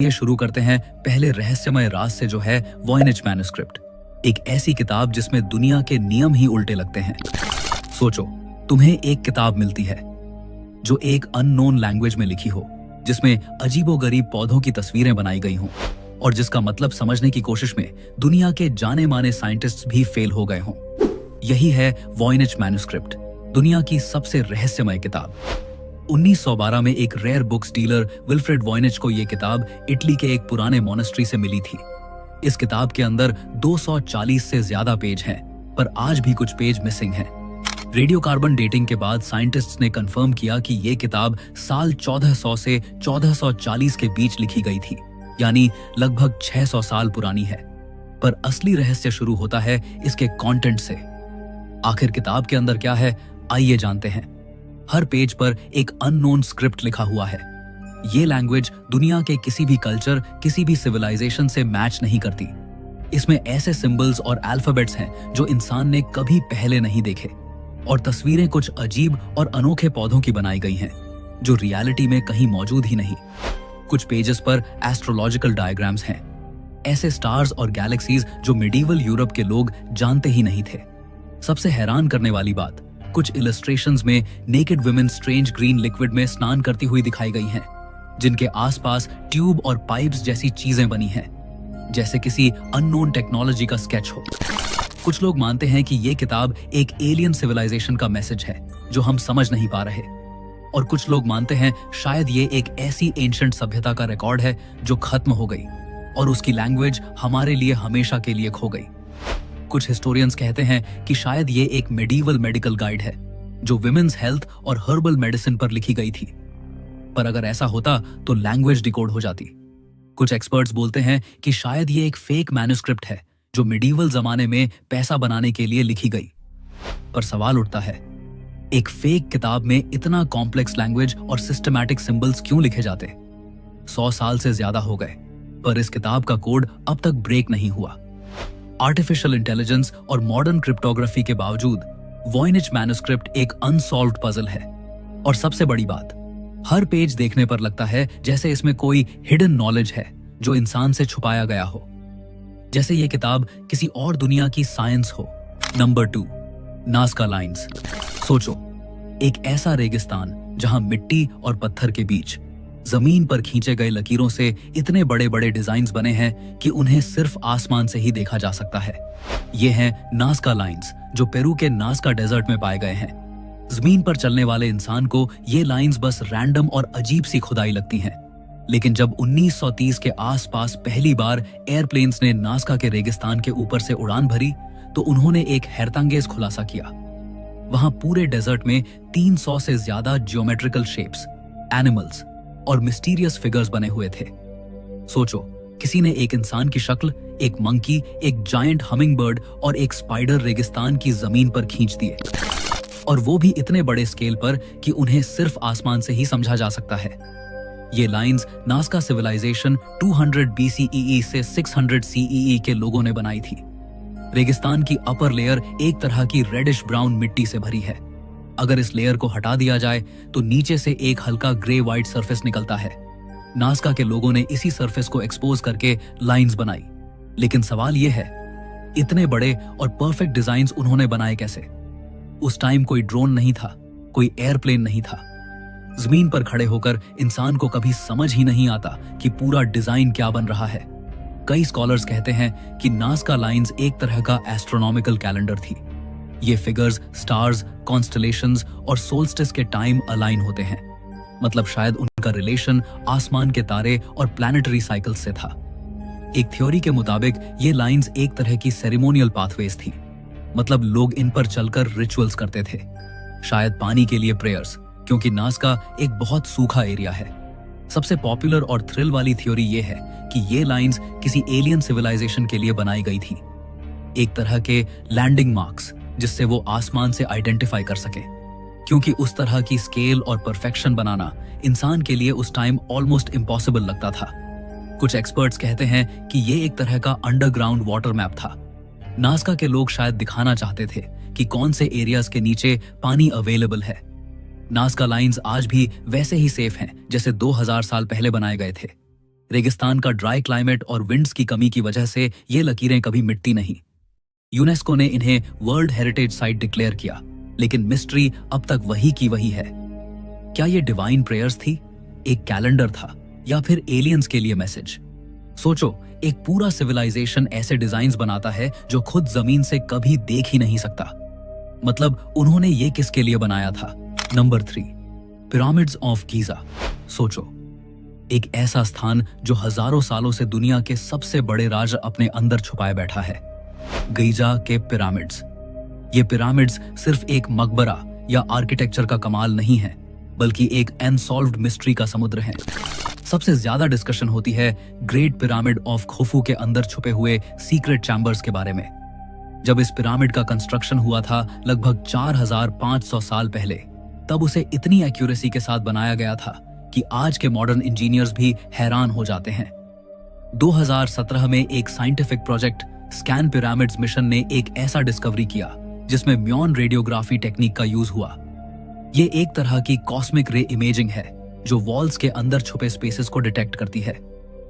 चलिए शुरू करते हैं पहले रहस्यमय राज से, जो है वॉयनिच मैन्युस्क्रिप्ट। एक ऐसी किताब जिसमें दुनिया के नियम ही उल्टे लगते हैं। सोचो, तुम्हें एक किताब मिलती है जो एक अननोन लैंग्वेज में लिखी हो, जिसमें अजीबोगरीब पौधों की तस्वीरें बनाई गई हों और जिसका मतलब समझने की कोशिश में दुनिया के जाने माने साइंटिस्ट्स भी फेल हो गए हों। यही है वॉयनिच मैन्युस्क्रिप्ट, दुनिया की सबसे रहस्यमय किताब। 1912 में एक rare books dealer Wilfrid Voynich को यह किताब इटली के एक पुराने मोनेस्ट्री से मिली थी। इस किताब के अंदर 240 से ज्यादा पेज हैं, पर आज भी कुछ पेज मिसिंग हैं। रेडियोकार्बन डेटिंग के बाद साइंटिस्ट्स ने कंफर्म किया कि यह किताब साल 1400 से 1440 के बीच लिखी गई थी, यानी लगभग 600 साल पुरानी है। पर असली रहस्य शुरू होता है इसके कंटेंट से। आखिर किताब के अंदर क्या है, आइए जानते हैं। हर पेज पर एक अननोन स्क्रिप्ट लिखा हुआ है। ये लैंग्वेज दुनिया के किसी भी कल्चर, किसी भी सिविलाइजेशन से मैच नहीं करती। इसमें ऐसे सिंबल्स और अल्फाबेट्स हैं जो इंसान ने कभी पहले नहीं देखे, और तस्वीरें कुछ अजीब और अनोखे पौधों की बनाई गई हैं जो रियलिटी में कहीं मौजूद ही नहीं। कुछ पेजेस पर एस्ट्रोलॉजिकल डायग्राम्स हैं, ऐसे स्टार्स और गैलेक्सीज जो मिडीवल यूरोप के लोग जानते ही नहीं थे। सबसे हैरान करने वाली बात, कुछ इलस्ट्रेशंस में naked women strange green liquid में स्नान करती हुई दिखाई गई हैं, जिनके आसपास ट्यूब और पाइप्स जैसी चीजें बनी हैं, जैसे किसी अननोन टेक्नोलॉजी का स्केच हो। कुछ लोग मानते हैं कि यह किताब एक एलियन सिविलाइजेशन का मैसेज है जो हम समझ नहीं पा रहे, और कुछ लोग मानते हैं शायद ये एक ऐसी एंशिएंट सभ्यता का रिकॉर्ड है जो खत्म हो गई और उसकी लैंग्वेज हमारे लिए हमेशा के लिए खो गई। कुछ हिस्टोरियंस कहते हैं कि शायद ये एक मेडिवल मेडिकल गाइड है जो विमेन्स हेल्थ और हर्बल मेडिसिन पर लिखी गई थी, पर अगर ऐसा होता तो लैंग्वेज डिकोड हो जाती। कुछ एक्सपर्ट्स बोलते हैं कि शायद ये एक फेक मैन्युस्क्रिप्ट है जो मेडिवल जमाने में पैसा बनाने के लिए लिखी गई। पर सवाल उठता है, एक फेक किताब में इतना कॉम्प्लेक्स लैंग्वेज और सिस्टमैटिक सिंबल्स क्यों लिखे जाते? 100 साल से ज्यादा हो गए, पर इस किताब का कोड अब तक ब्रेक नहीं हुआ। आर्टिफिशियल इंटेलिजेंस और मॉडर्न क्रिप्टोग्राफी के बावजूद वॉयनिच मैन्युस्क्रिप्ट एक अनसॉल्व्ड पजल है। और सबसे बड़ी बात, हर पेज देखने पर लगता है जैसे इसमें कोई हिडन नॉलेज है जो इंसान से छुपाया गया हो, जैसे ये किताब किसी और दुनिया की साइंस हो। Number 2, Nazca lines. सोचो, एक ऐसा रेगिस्तान जहां मिट्टी और पत्थर के बीच जमीन पर खींचे गए लकीरों से इतने बड़े बड़े डिजाइन्स बने हैं कि उन्हें सिर्फ आसमान से ही देखा जा सकता है। ये हैं नाज़का लाइंस जो पेरू के नाज़का डेजर्ट में पाए गए हैं। जमीन पर चलने वाले इंसान को ये लाइंस बस रैंडम और अजीब सी खुदाई लगती हैं, लेकिन जब 1930 के आसपास पहली बार एयरप्लेन्स ने नाज़का के रेगिस्तान के ऊपर से उड़ान भरी तो उन्होंने एक हैरतअंगेज खुलासा किया। वहां पूरे डेजर्ट में 300 से ज्यादा जियोमेट्रिकल शेप्स, एनिमल्स और मिस्टीरियस फिगर्स बने हुए थे। सोचो, किसी ने एक इंसान की शक्ल, एक मंकी, एक जायंट हमिंगबर्ड और एक स्पाइडर रेगिस्तान की जमीन पर खींच दिए, और वो भी इतने बड़े स्केल पर कि उन्हें सिर्फ आसमान से ही समझा जा सकता है। ये लाइंस नाज़का सिविलाइजेशन 200 BCEE से 600 CEE के लोगों ने बनाई थी। रेगिस्तान की अपर लेयर एक तरह की रेडिश ब्राउन मिट्टी से भरी है। अगर इस लेयर को हटा दिया जाए तो नीचे से एक हल्का ग्रे व्हाइट सरफेस निकलता है। नाज़का के लोगों ने इसी सरफेस को एक्सपोज करके लाइंस बनाई। लेकिन सवाल यह है, इतने बड़े और परफेक्ट डिजाइन्स उन्होंने बनाए कैसे? उस टाइम कोई ड्रोन नहीं था, कोई एयरप्लेन नहीं था। जमीन पर खड़े होकर इंसान को कभी समझ ही नहीं आता कि पूरा डिजाइन क्या बन रहा है। कई स्कॉलर्स कहते हैं कि नाज़का लाइंस एक तरह का एस्ट्रोनॉमिकल कैलेंडर थी। ये फिगर्स स्टार्स, कॉन्स्टलेशंस और सोल्स्टिस के टाइम अलाइन होते हैं। मतलब शायद उनका रिलेशन आसमान के तारे और प्लैनेटरी साइकिल्स से था। एक थ्योरी के मुताबिक ये लाइंस एक तरह की सेरेमोनियल पाथवेज थी। मतलब लोग इन पर चलकर रिचुअल्स करते थे, शायद पानी के लिए प्रेयर्स, क्योंकि नाज़का एक बहुत सूखा एरिया है। सबसे पॉपुलर और थ्रिल वाली थ्योरी ये है कि ये लाइंस किसी एलियन सिविलाइजेशन के लिए बनाई गई थी, एक तरह के लैंडिंग मार्क्स जिससे वो आसमान से आइडेंटिफाई कर सके, क्योंकि उस तरह की स्केल और परफेक्शन बनाना इंसान के लिए उस टाइम ऑलमोस्ट इम्पॉसिबल लगता था। कुछ एक्सपर्ट्स कहते हैं कि ये एक तरह का अंडरग्राउंड वाटर मैप था। नाज़का के लोग शायद दिखाना चाहते थे कि कौन से एरियाज के नीचे पानी अवेलेबल है। नाज़का लाइंस आज भी वैसे ही सेफ हैं जैसे 2000 साल पहले बनाए गए थे। रेगिस्तान का ड्राई क्लाइमेट और विंड्स की कमी की वजह से ये लकीरें कभी मिटती नहीं। यूनेस्को ने इन्हें वर्ल्ड हेरिटेज साइट डिक्लेयर किया, लेकिन मिस्ट्री अब तक वही की वही है। क्या ये डिवाइन प्रेयर्स थी, एक कैलेंडर था, या फिर एलियंस के लिए मैसेज? सोचो, एक पूरा सिविलाइजेशन ऐसे डिजाइन्स बनाता है जो खुद जमीन से कभी देख ही नहीं सकता। मतलब उन्होंने ये किसके लिए बनाया था? Number 3, pyramids of Giza. सोचो, एक ऐसा स्थान जो हजारों सालों से दुनिया के सबसे बड़े राज अपने अंदर छुपाए बैठा है। गीजा के पिरामिड्स। ये पिरामिड्स सिर्फ एक मकबरा या आर्किटेक्चर का कमाल नहीं है, बल्कि एक अनसॉल्व्ड मिस्ट्री का समुद्र है। सबसे ज्यादा डिस्कशन होती है ग्रेट पिरामिड ऑफ खुफू के अंदर छुपे हुए सीक्रेट चैम्बर्स के बारे में। जब इस पिरामिड का कंस्ट्रक्शन हुआ था लगभग 4500 साल पहले, तब उसे इतनी एक्यूरेसी के साथ बनाया गया था कि आज के मॉडर्न इंजीनियर्स भी हैरान हो जाते हैं। 2017 में एक scientific project scan pyramids mission ने एक ऐसा डिस्कवरी किया जिसमें म्योन रेडियोग्राफी टेक्निक का यूज हुआ। ये एक तरह की कॉस्मिक रे इमेजिंग है जो वॉल्स के अंदर छुपे स्पेसेस को डिटेक्ट करती है।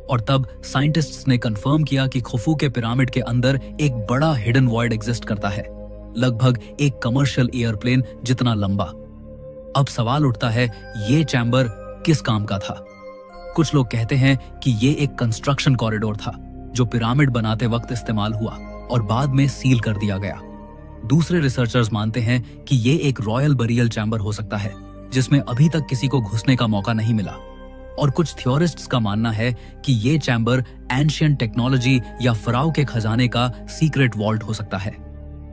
और तब साइंटिस्ट्स ने कंफर्म किया कि खुफू के पिरामिड के अंदर एक बड़ा हिडन वॉइड एग्जिस्ट करता है, लगभग एक कमर्शियल एयरप्लेन जितना लंबा। अब सवाल उठता है, ये चैम्बर किस काम का था? कुछ लोग कहते हैं कि ये एक कंस्ट्रक्शन कॉरिडोर था जो पिरामिड बनाते वक्त इस्तेमाल हुआ और बाद में सील कर दिया गया। दूसरे रिसर्चर्स मानते हैं कि ये एक रॉयल बरियल चैम्बर हो सकता है जिसमें अभी तक किसी को घुसने का मौका नहीं मिला। और कुछ थ्योरिस्ट्स का मानना है कि ये चैम्बर एंशिएंट टेक्नोलॉजी या फराओ के खजाने का सीक्रेट वॉल्ट हो सकता है।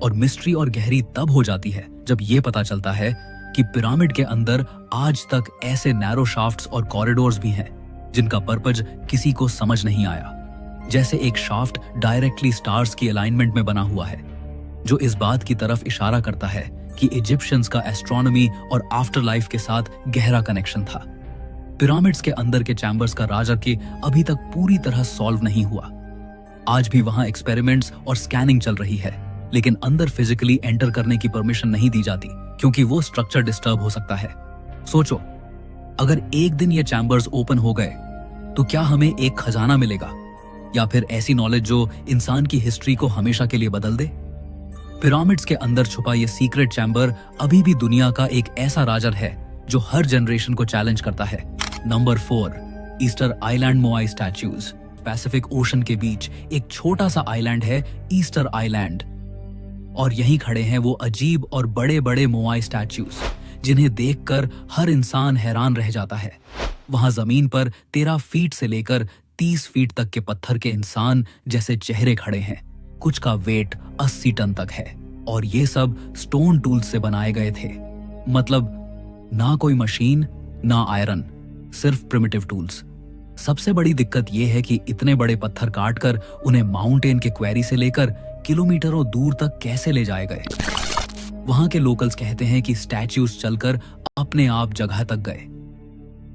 और मिस्ट्री और गहरी तब हो जाती है जब ये पता चलता है कि पिरामिड के अंदर आज तक ऐसे नैरो शाफ्ट्स और कॉरिडोर्स भी हैं जिनका पर्पज किसी को समझ नहीं आया। जैसे एक शाफ्ट डायरेक्टली स्टार्स की अलाइनमेंट में बना हुआ है, जो इस बात की तरफ इशारा करता है कि इजिप्शियंस का एस्ट्रोनॉमी और आफ्टर लाइफ के साथ गहरा कनेक्शन था। पिरामिड्स के अंदर के चैम्बर्स का राज अभी तक पूरी तरह सॉल्व नहीं हुआ। आज भी वहां एक्सपेरिमेंट्स और स्कैनिंग चल रही है, लेकिन अंदर फिजिकली एंटर करने की परमिशन नहीं दी जाती क्योंकि वो स्ट्रक्चर डिस्टर्ब हो सकता है। सोचो, अगर एक दिन ये चैम्बर्स ओपन हो गए तो क्या हमें एक खजाना मिलेगा, या फिर ऐसी नॉलेज जो इंसान की हिस्ट्री को हमेशा के लिए बदल दे? पिरामिड्स के अंदर छुपा ये सीक्रेट चैम्बर अभी भी दुनिया का एक ऐसा राज है जो हर जनरेशन को चैलेंज करता है। Number 4, Easter Island moai statues. Pacific Ocean के बीच एक छोटा सा आइलैंड है ईस्टर आइलैंड, और यहीं खड़े हैं वो अजीब और बड़े बड़े मोआई स्टैच्यूज जिन्हें देखकर हर इंसान हैरान रह जाता है। वहां जमीन पर 13 फीट से लेकर 30 फीट तक के पत्थर के इंसान जैसे चेहरे खड़े हैं। कुछ का वेट 80 टन तक है, और ये सब स्टोन टूल्स से बनाए गए थे। मतलब ना कोई मशीन, ना आयरन, सिर्फ प्रिमिटिव टूल्स। सबसे बड़ी दिक्कत यह है कि इतने बड़े पत्थर काटकर उन्हें माउंटेन के क्वेरी से लेकर किलोमीटरों दूर तक कैसे ले जाए गए। वहां के लोकल्स कहते हैं कि स्टैच्यूज चलकर अपने आप जगह तक गए।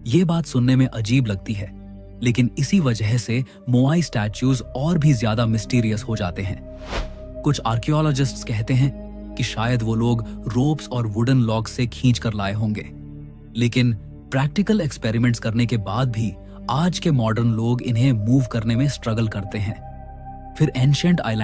ये बात सुनने में अजीब लगती है, लेकिन इसी वजह से मोआई स्टैच्यूज और भी ज्यादा मिस्टीरियस हो जाते हैं। कुछ आर्कियोलॉजिस्ट्स कहते हैं कि शायद वो लोग रोप्स और वुडन लॉग्स से खींच कर लाए होंगे, लेकिन प्रैक्टिकल एक्सपेरिमेंट्स करने के बाद भी आज के मॉडर्न लोग इन्हें मूव करने में स्ट्रगल करते हैं। फिर एंशिएंट आइलैंड